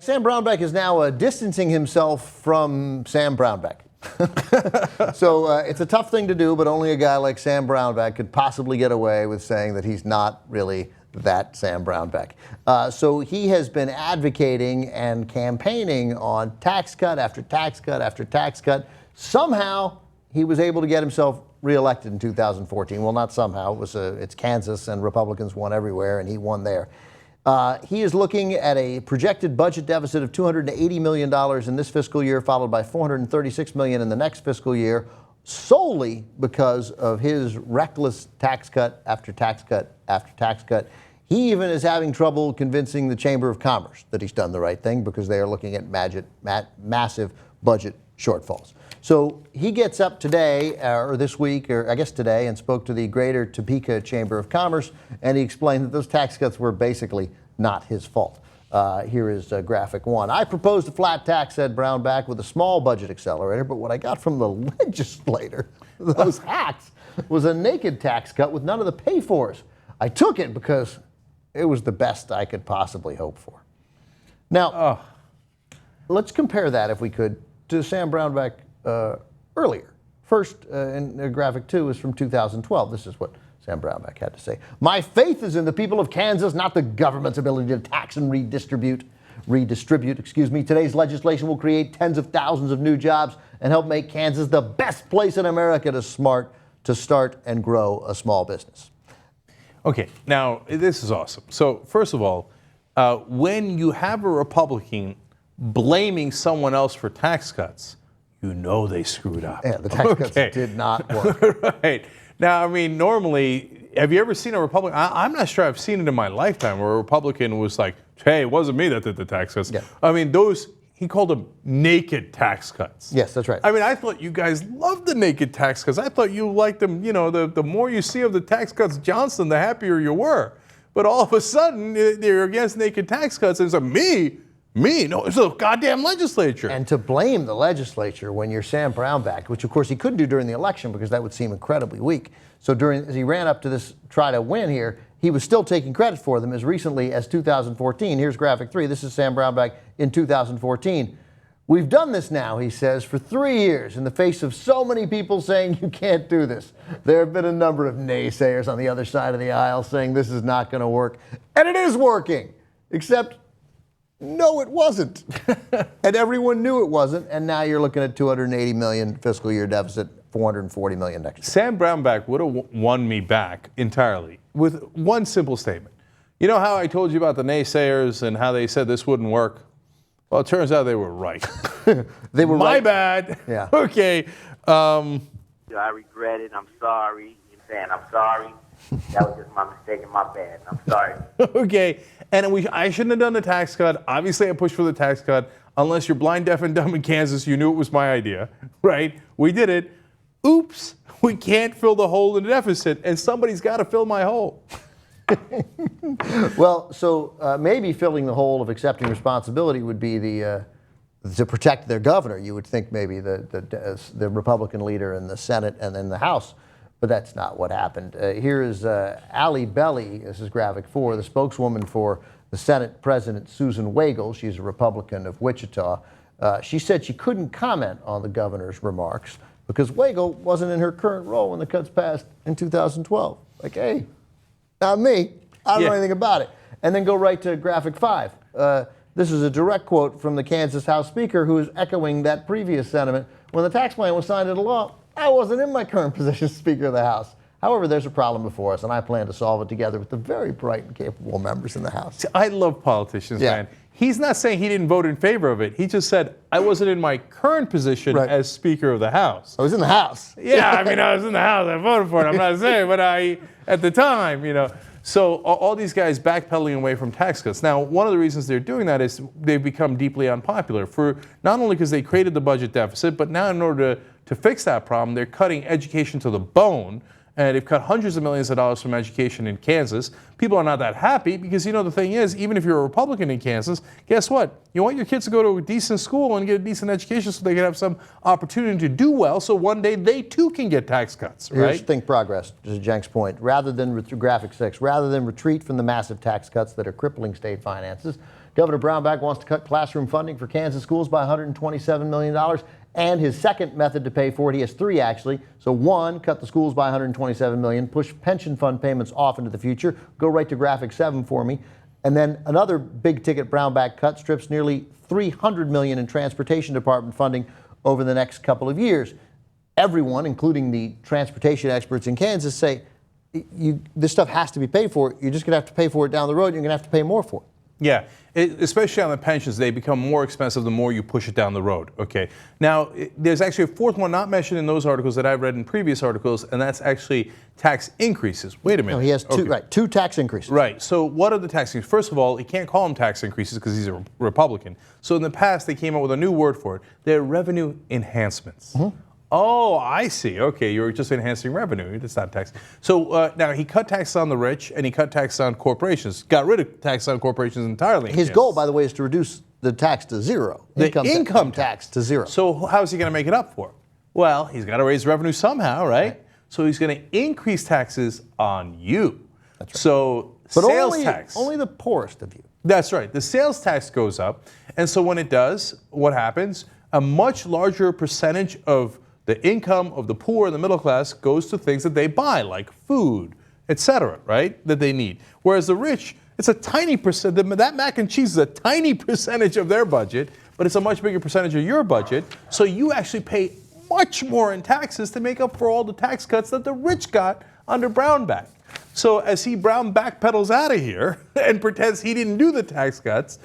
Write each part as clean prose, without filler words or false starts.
Sam Brownback is now distancing himself from Sam Brownback. So it's a tough thing to do, but only a guy like Sam Brownback could possibly get away with saying that he's not really that Sam Brownback. So he has been advocating and campaigning on tax cut after tax cut after tax cut. Somehow he was able to get himself reelected in 2014. Well, not somehow. It's Kansas, and Republicans won everywhere, and he won there. He is looking at a projected budget deficit of $280 million in this fiscal year, followed by $436 million in the next fiscal year, solely because of his reckless tax cut after tax cut after tax cut. He even is having trouble convincing the Chamber of Commerce that he's done the right thing because they are looking at massive budget shortfalls. So he gets up today, or this week, or I guess today, and spoke to the Greater Topeka Chamber of Commerce, and he explained that those tax cuts were basically not his fault. Here is graphic one. I proposed a flat tax, said Brownback, with a small budget accelerator, but what I got from the legislator, those hacks, was a naked tax cut with none of the pay-fors. I took it because it was the best I could possibly hope for. Now, let's compare that, if we could, to Sam Brownback earlier. First, in graphic 2 is from 2012. This is what Sam Brownback had to say. My faith is in the people of Kansas, not the government's ability to tax and redistribute. Today's legislation will create tens of thousands of new jobs and help make Kansas the best place in America to start and grow a small business. Okay, now this is awesome. So first of all, when you have a Republican blaming someone else for tax cuts, you know they screwed up. Yeah, the tax cuts did not work. Right. Now, I mean, normally, have you ever seen a Republican? I'm not sure I've seen it in my lifetime where a Republican was like, hey, it wasn't me that did the tax cuts. Yeah. I mean, he called them naked tax cuts. Yes, that's right. I mean, I thought you guys loved the naked tax cuts. I thought you liked them, you know, the more you see of the tax cuts, Johnson, the happier you were. But all of a sudden, they're against naked tax cuts. And it's like, me? No, it's the goddamn legislature. And to blame the legislature when you're Sam Brownback, which of course he couldn't do during the election because that would seem incredibly weak. So as he ran up to this, try to win here, he was still taking credit for them as recently as 2014. Here's graphic 3. This is Sam Brownback in 2014. We've done this now, he says, for 3 years in the face of so many people saying you can't do this. There have been a number of naysayers on the other side of the aisle saying this is not going to work. And it is working, except no, it wasn't. And everyone knew it wasn't. And now you're looking at $280 million fiscal year deficit, $440 million next year. Sam Brownback would have won me back entirely with one simple statement. You know how I told you about the naysayers and how they said this wouldn't work? Well, it turns out they were right. They were My right. bad. Yeah. Okay. I regret it. I'm sorry. You're saying I'm sorry. That was just my mistake and my bad. I'm sorry. Okay. And I shouldn't have done the tax cut. Obviously, I pushed for the tax cut. Unless you're blind, deaf, and dumb in Kansas, you knew it was my idea, right? We did it. Oops, we can't fill the hole in the deficit, and somebody's got to fill my hole. Well, so maybe filling the hole of accepting responsibility would be to protect their governor. You would think maybe the Republican leader in the Senate and in the House. But that's not what happened. Here is Ali Belly, this is graphic 4, the spokeswoman for the Senate President Susan Wagle. She's a Republican of Wichita. She said she couldn't comment on the governor's remarks because Wagle wasn't in her current role when the cuts passed in 2012. Like, hey, not me. I don't know anything about it. And then go right to graphic 5. This is a direct quote from the Kansas House Speaker who is echoing that previous sentiment. When the tax plan was signed into law, I wasn't in my current position as Speaker of the House. However, there's a problem before us, and I plan to solve it together with the very bright and capable members in the House. I love politicians, man. He's not saying he didn't vote in favor of it. He just said, I wasn't in my current position as Speaker of the House. I was in the House. Yeah, I mean, I was in the House. I voted for it. I'm not saying, but at the time, you know. So all these guys backpedaling away from tax cuts. Now, one of the reasons they're doing that is they've become deeply unpopular for not only because they created the budget deficit, but now in order to fix that problem, they're cutting education to the bone. And they've cut hundreds of millions of dollars from education in Kansas. People are not that happy because, you know, the thing is, even if you're a Republican in Kansas, guess what? You want your kids to go to a decent school and get a decent education so they can have some opportunity to do well so one day they too can get tax cuts, right? Here's think progress, to Cenk's point. Rather than graphic 6, rather than retreat from the massive tax cuts that are crippling state finances, Governor Brownback wants to cut classroom funding for Kansas schools by $127 million. And his second method to pay for it, he has three actually. So one, cut the schools by $127 million, push pension fund payments off into the future. Go right to graphic 7 for me. And then another big ticket Brownback cut strips nearly $300 million in transportation department funding over the next couple of years. Everyone, including the transportation experts in Kansas, say this stuff has to be paid for. You're just going to have to pay for it down the road. You're going to have to pay more for it. Yeah, especially on the pensions, they become more expensive the more you push it down the road. Okay. Now, there's actually a fourth one not mentioned in those articles that I've read in previous articles, and that's actually tax increases. Wait a minute. No, he has two, right, two tax increases. Right. So what are the tax increases? First of all, he can't call them tax increases because he's a Republican. So in the past, they came up with a new word for it. They're revenue enhancements. Mm-hmm. Oh, I see. Okay, you're just enhancing revenue. It's not tax. So now he cut taxes on the rich and he cut taxes on corporations. Got rid of tax on corporations entirely. His goal, by the way, is to reduce the tax to zero. The income tax to zero. So how's he going to make it up for? Well, he's got to raise revenue somehow, right? So he's going to increase taxes on you. That's right. So but sales tax. Only the poorest of you. That's right. The sales tax goes up. And so when it does, what happens? A much larger percentage of the income of the poor and the middle class goes to things that they buy, like food, etc., right, that they need. Whereas the rich, it's a tiny percent. That mac and cheese is a tiny percentage of their budget, but it's a much bigger percentage of your budget. So you actually pay much more in taxes to make up for all the tax cuts that the rich got under Brownback. So as Brown backpedals out of here and pretends he didn't do the tax cuts,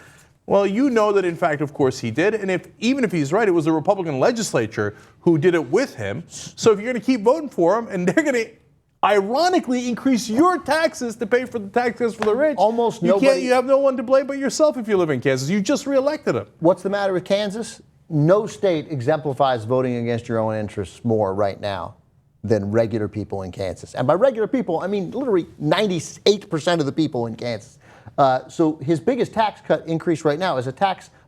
well, you know that, in fact, of course, he did. And even if he's right, it was the Republican legislature who did it with him. So if you're going to keep voting for him, and they're going to ironically increase your taxes to pay for the taxes for the rich, almost nobody. You have no one to blame but yourself if you live in Kansas. You just reelected him. What's the matter with Kansas? No state exemplifies voting against your own interests more right now than regular people in Kansas. And by regular people, I mean literally 98% of the people in Kansas. So his biggest tax cut increase right now is a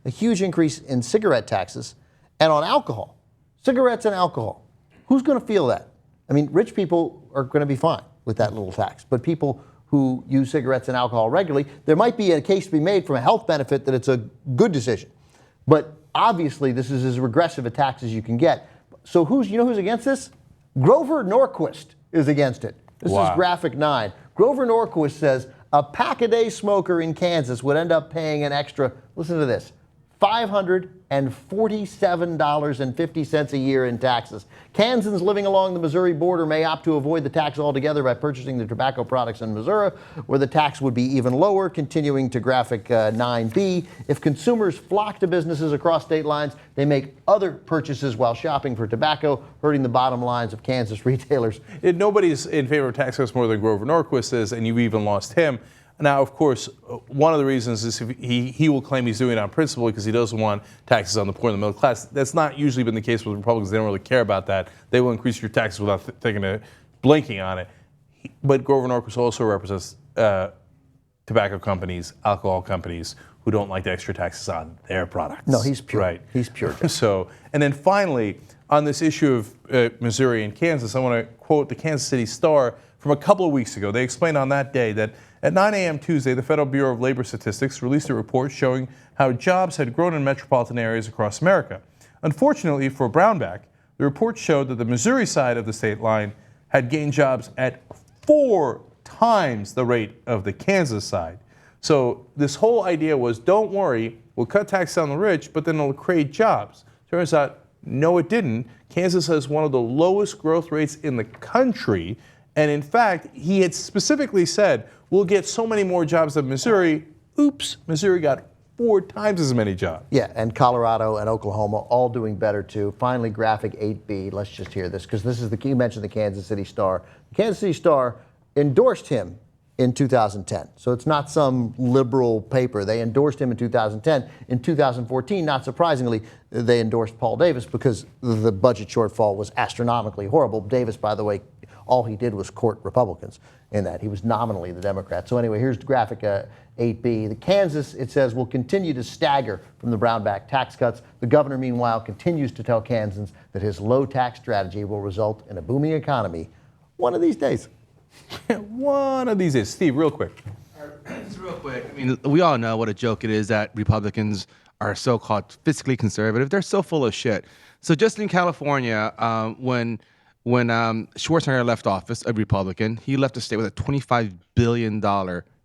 huge increase in cigarette taxes and on alcohol. Cigarettes and alcohol. Who's going to feel that? I mean, rich people are going to be fine with that little tax, but people who use cigarettes and alcohol regularly, there might be a case to be made from a health benefit that it's a good decision. But obviously, this is as regressive a tax as you can get. So who's against this? Grover Norquist is against it. This is graphic 9. Grover Norquist says a pack-a-day smoker in Kansas would end up paying an extra, listen to this, $547.50 a year in taxes. Kansans living along the Missouri border may opt to avoid the tax altogether by purchasing the tobacco products in Missouri, where the tax would be even lower, continuing to graphic 9B. If consumers flock to businesses across state lines, they make other purchases while shopping for tobacco, hurting the bottom lines of Kansas retailers. Nobody's in favor of tax cuts more than Grover Norquist is, and you've even lost him. Now, of course, one of the reasons is he will claim he's doing it on principle because he doesn't want taxes on the poor and the middle class. That's not usually been the case with Republicans. They don't really care about that. They will increase your taxes without blinking on it. But Grover Norquist also represents tobacco companies, alcohol companies who don't like the extra taxes on their products. No, he's pure. Right. He's pure. So, and then finally, on this issue of Missouri and Kansas, I want to quote the Kansas City Star from a couple of weeks ago. They explained on that day that at 9 a.m. Tuesday, the Federal Bureau of Labor Statistics released a report showing how jobs had grown in metropolitan areas across America. Unfortunately for Brownback, the report showed that the Missouri side of the state line had gained jobs at 4 times the rate of the Kansas side. So this whole idea was, don't worry, we'll cut taxes on the rich, but then it'll create jobs. Turns out, no, it didn't. Kansas has one of the lowest growth rates in the country. And in fact, he had specifically said, we'll get so many more jobs than Missouri. Oops, Missouri got 4 times as many jobs. Yeah, and Colorado and Oklahoma all doing better too. Finally, graphic 8B, let's just hear this, because this is you mentioned the Kansas City Star. The Kansas City Star endorsed him in 2010. So it's not some liberal paper. They endorsed him in 2010. In 2014, not surprisingly, they endorsed Paul Davis because the budget shortfall was astronomically horrible. Davis, by the way, all he did was court Republicans in that. He was nominally the Democrat. So anyway, here's graphic 8B. The Kansas, it says, will continue to stagger from the Brownback tax cuts. The governor, meanwhile, continues to tell Kansans that his low tax strategy will result in a booming economy one of these days. One of these days. Steve, real quick. Just real quick, I mean, we all know what a joke it is that Republicans are so-called fiscally conservative. They're so full of shit. So just in California, when Schwarzenegger left office, a Republican, he left the state with a $25 billion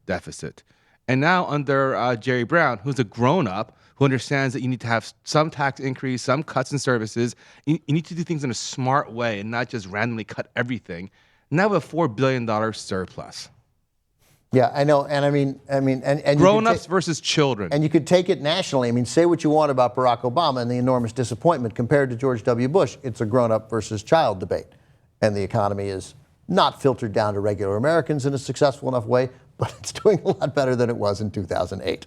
deficit. And now under Jerry Brown, who's a grown-up, who understands that you need to have some tax increase, some cuts in services, you need to do things in a smart way and not just randomly cut everything. Now we have a $4 billion surplus. Yeah, I know, and I mean, and Grown-ups versus children. And you could take it nationally. I mean, say what you want about Barack Obama and the enormous disappointment compared to George W. Bush. It's a grown-up versus child debate, and the economy is not filtered down to regular Americans in a successful enough way, but it's doing a lot better than it was in 2008.